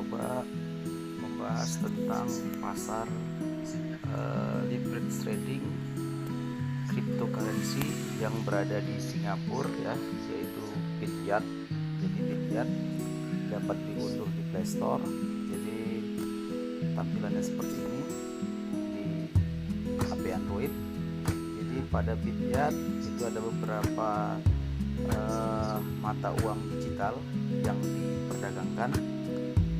coba membahas tentang pasar leverage trading cryptocurrency yang berada di Singapura ya, yaitu Bityat. Jadi Bityat dapat diunduh di Play Store. Jadi tampilannya seperti ini di HP Android. Jadi pada Bityat itu ada beberapa mata uang digital yang diperdagangkan,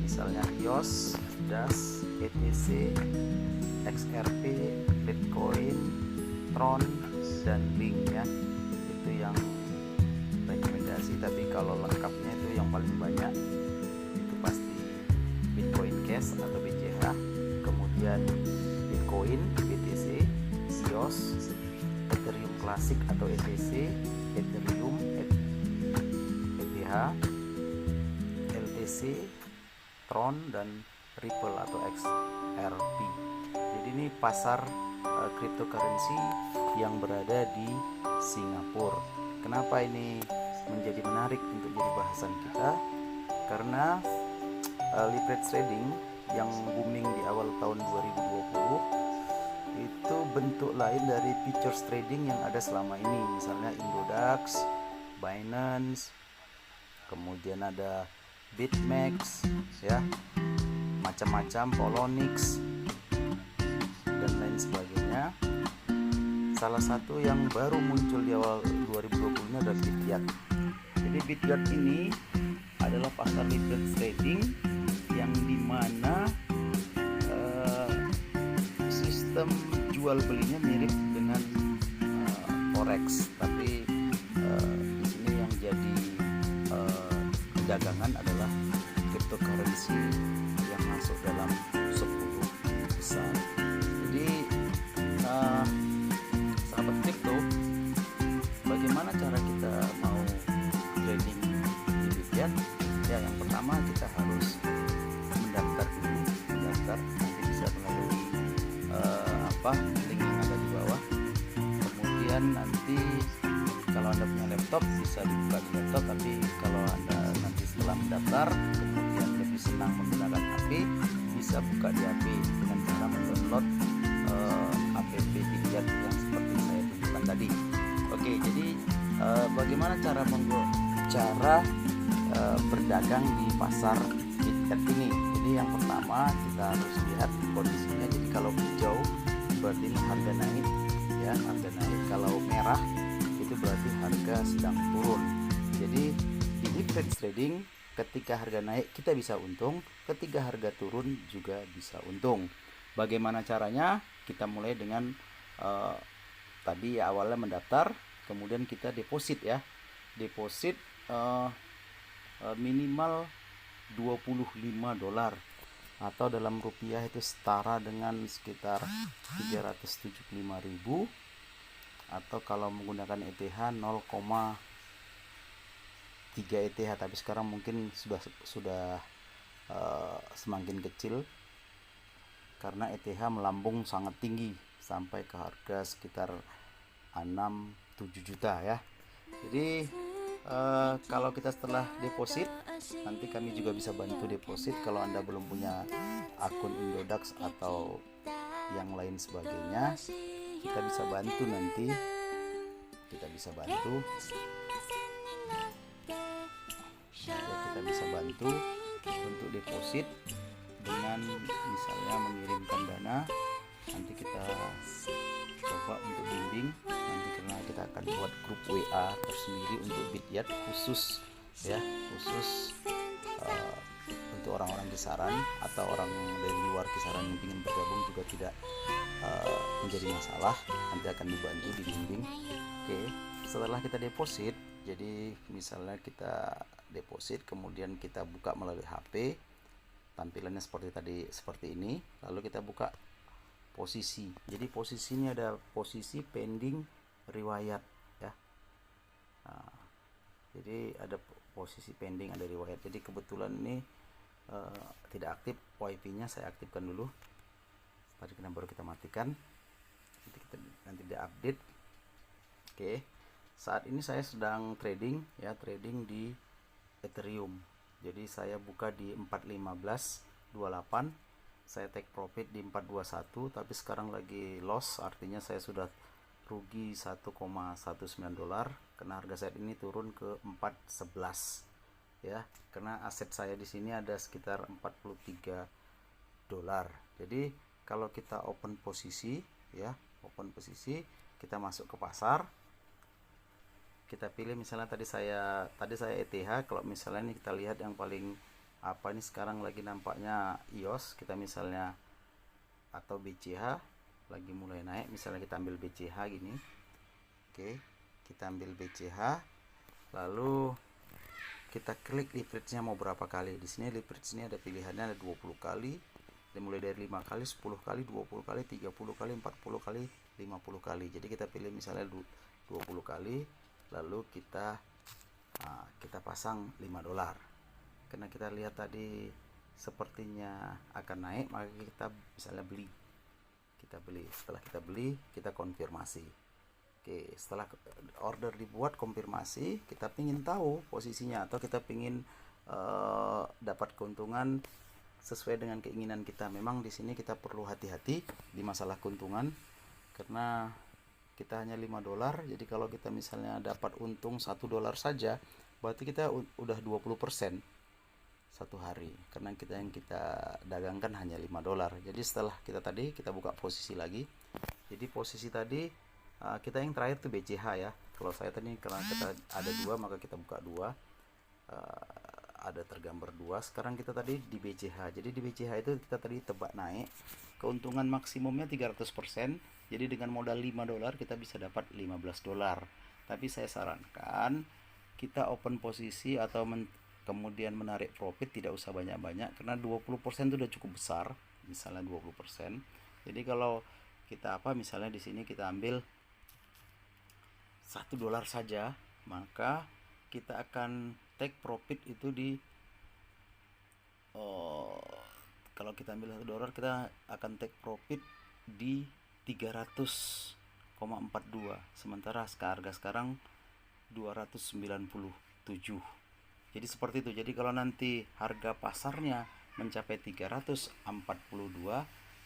misalnya EOS, DAS, ETC, XRP, Bitcoin, Tron, dan Link ya. Itu yang rekomendasi, tapi kalau lengkapnya itu yang paling banyak itu pasti Bitcoin Cash atau BCH, kemudian Bitcoin, BTC, EOS, Ethereum Classic atau ETC, Ethereum, ETH, LTC, Tron, dan Ripple atau XRP. Jadi ini pasar cryptocurrency yang berada di Singapura. Kenapa ini menjadi menarik untuk jadi bahasan kita? Karena leverage trading yang booming di awal tahun 2020 itu bentuk lain dari futures trading yang ada selama ini, misalnya Indodax, Binance, kemudian ada BitMEX ya, macam-macam, Poloniex dan lain sebagainya. Salah satu yang baru muncul di awal 2020 ini adalah Bityat. Jadi Bityat ini adalah pasar leverage trading yang dimana sistem jual belinya mirip dengan forex, tapi di sini yang jadi dagangan adalah cryptocurrency yang masuk dalam 10 besar. Jadi sahabat kripto, bagaimana cara kita mau trading di Bityat? Ya, yang pertama kita harus mendaftar dulu. Nanti bisa melalui link yang ada di bawah. Kemudian nanti kalau Anda punya laptop bisa dibuka di laptop, tapi kalau Anda nanti setelah mendaftar kemudian lebih senang menggunakan HP, bisa buka di HP dengan cara mendownload app Bityat yang seperti saya tunjukkan tadi. Oke, jadi bagaimana cara berdagang di pasar Bityat ini? Jadi yang pertama kita harus lihat kondisinya. Jadi kalau hijau berarti ini harga naik ya, harga naik. Kalau merah itu berarti harga sedang turun. Jadi di leverage trading ketika harga naik kita bisa untung, ketika harga turun juga bisa untung. Bagaimana caranya? Kita mulai dengan tadi ya, awalnya mendaftar, kemudian kita deposit ya. Deposit minimal $25 atau dalam rupiah itu setara dengan sekitar 375.000, atau kalau menggunakan ETH 0,3 ETH, tapi sekarang mungkin sudah semakin kecil karena ETH melambung sangat tinggi sampai ke harga sekitar 6-7 juta ya. Jadi kalau kita setelah deposit, nanti kami juga bisa bantu deposit kalau Anda belum punya akun Indodax atau yang lain sebagainya. Kita bisa bantu nanti, kita bisa bantu untuk deposit dengan misalnya mengirimkan dana. Nanti kita coba untuk bimbing nanti, karena kita akan buat grup WA tersendiri untuk Bityat khusus ya, khusus untuk orang-orang kisaran atau orang dari luar kisaran yang ingin bergabung juga tidak menjadi masalah, nanti akan dibantu dibimbing. Oke, setelah kita deposit, jadi misalnya kita deposit kemudian kita buka melalui HP, tampilannya seperti tadi, seperti ini. Lalu kita buka posisi. Jadi posisinya ada posisi pending riwayat ya. Nah, jadi ada posisi pending, ada riwayat. Jadi kebetulan ini tidak aktif, WiFi-nya saya aktifkan dulu. Tadi baru kita matikan. Nanti dia update. Oke. Saat ini saya sedang trading ya, trading di Ethereum. Jadi saya buka di 4.1528, saya take profit di 421, tapi sekarang lagi loss, artinya saya sudah rugi 1,19 dolar karena harga saat ini turun ke 411 ya, karena aset saya di sini ada sekitar 43 dolar. Jadi kalau kita open posisi ya, open posisi, kita masuk ke pasar, kita pilih misalnya tadi saya ETH. Kalau misalnya ini kita lihat yang paling apa ini sekarang lagi nampaknya EOS, kita misalnya, atau BCH lagi mulai naik, misalnya kita ambil BCH gini. Oke, kita ambil BCH, lalu kita klik leverage-nya mau berapa kali. Di sini leverage ini ada pilihannya, ada 20 kali, mulai dari 5 kali, 10 kali, 20 kali, 30 kali, 40 kali, 50 kali. Jadi kita pilih misalnya 20 kali, lalu kita pasang 5 dolar. Karena kita lihat tadi sepertinya akan naik, maka kita misalnya beli. Setelah kita beli, kita konfirmasi. Oke, setelah order dibuat, konfirmasi, kita pingin tahu posisinya, atau kita pingin dapat keuntungan sesuai dengan keinginan kita. Memang di sini kita perlu hati-hati di masalah keuntungan, karena kita hanya 5 dolar. Jadi kalau kita misalnya dapat untung 1 dolar saja, berarti kita udah 20% satu hari, karena yang kita dagangkan hanya 5 dolar. Jadi setelah kita buka posisi lagi. Jadi posisi tadi kita yang terakhir tuh BCH ya. Kalau saya tadi karena kita ada 2, maka kita buka 2, ada tergambar 2. Sekarang kita tadi di BCH. Jadi di BCH itu kita tadi tebak naik, keuntungan maksimumnya 300%. Jadi dengan modal 5 dolar kita bisa dapat 15 dolar. Tapi saya sarankan kita open posisi atau kemudian menarik profit tidak usah banyak-banyak, karena 20% itu udah cukup besar, misalnya 20%. Jadi kalau kita misalnya di sini kita ambil 1 dolar saja, maka kita akan take profit itu di kalau kita ambil 1 dolar, kita akan take profit di 300,42, sementara harga sekarang 297. Jadi seperti itu. Jadi kalau nanti harga pasarnya mencapai 342,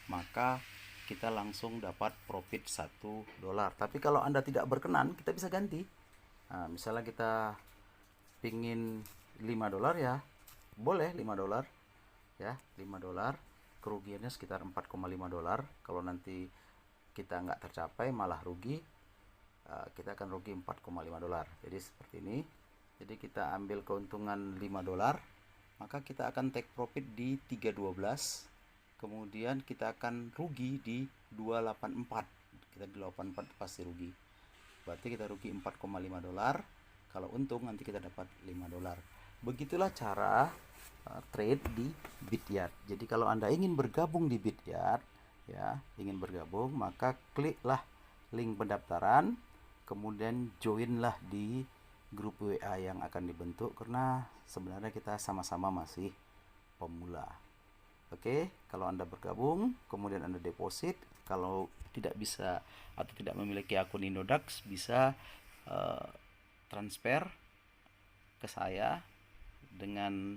maka kita langsung dapat profit 1 dolar. Tapi kalau Anda tidak berkenan, kita bisa ganti. Nah, misalnya kita pingin 5 dolar ya, boleh 5 dolar ya, 5 dolar, kerugiannya sekitar 4,5 dolar. Kalau nanti kita nggak tercapai malah rugi, kita akan rugi 4,5 dolar. Jadi seperti ini. Jadi kita ambil keuntungan 5 dolar, maka kita akan take profit di 312, kemudian kita akan rugi di 284. Kita di 84 pasti rugi, berarti kita rugi 4,5 dolar. Kalau untung nanti kita dapat 5 dolar. Begitulah cara trade di Bityard. Jadi kalau Anda ingin bergabung di Bityard ya, maka kliklah link pendaftaran, kemudian joinlah di grup WA yang akan dibentuk, karena sebenarnya kita sama-sama masih pemula. Oke, kalau Anda bergabung, kemudian Anda deposit, kalau tidak bisa atau tidak memiliki akun Indodax, bisa transfer ke saya dengan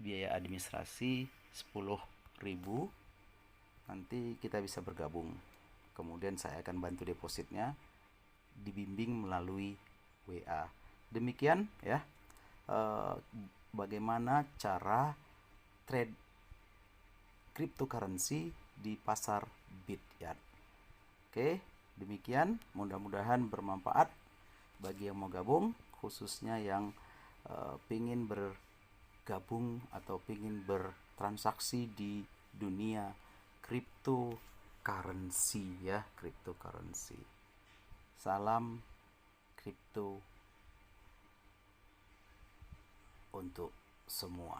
biaya administrasi 10.000. Nanti kita bisa bergabung. Kemudian saya akan bantu depositnya, dibimbing melalui WA. Demikian ya, bagaimana cara trade cryptocurrency di pasar Bityard. Oke, demikian, mudah-mudahan bermanfaat bagi yang mau gabung, khususnya yang pingin bergabung atau pingin bertransaksi di dunia cryptocurrency ya, cryptocurrency. Salam kripto untuk semua.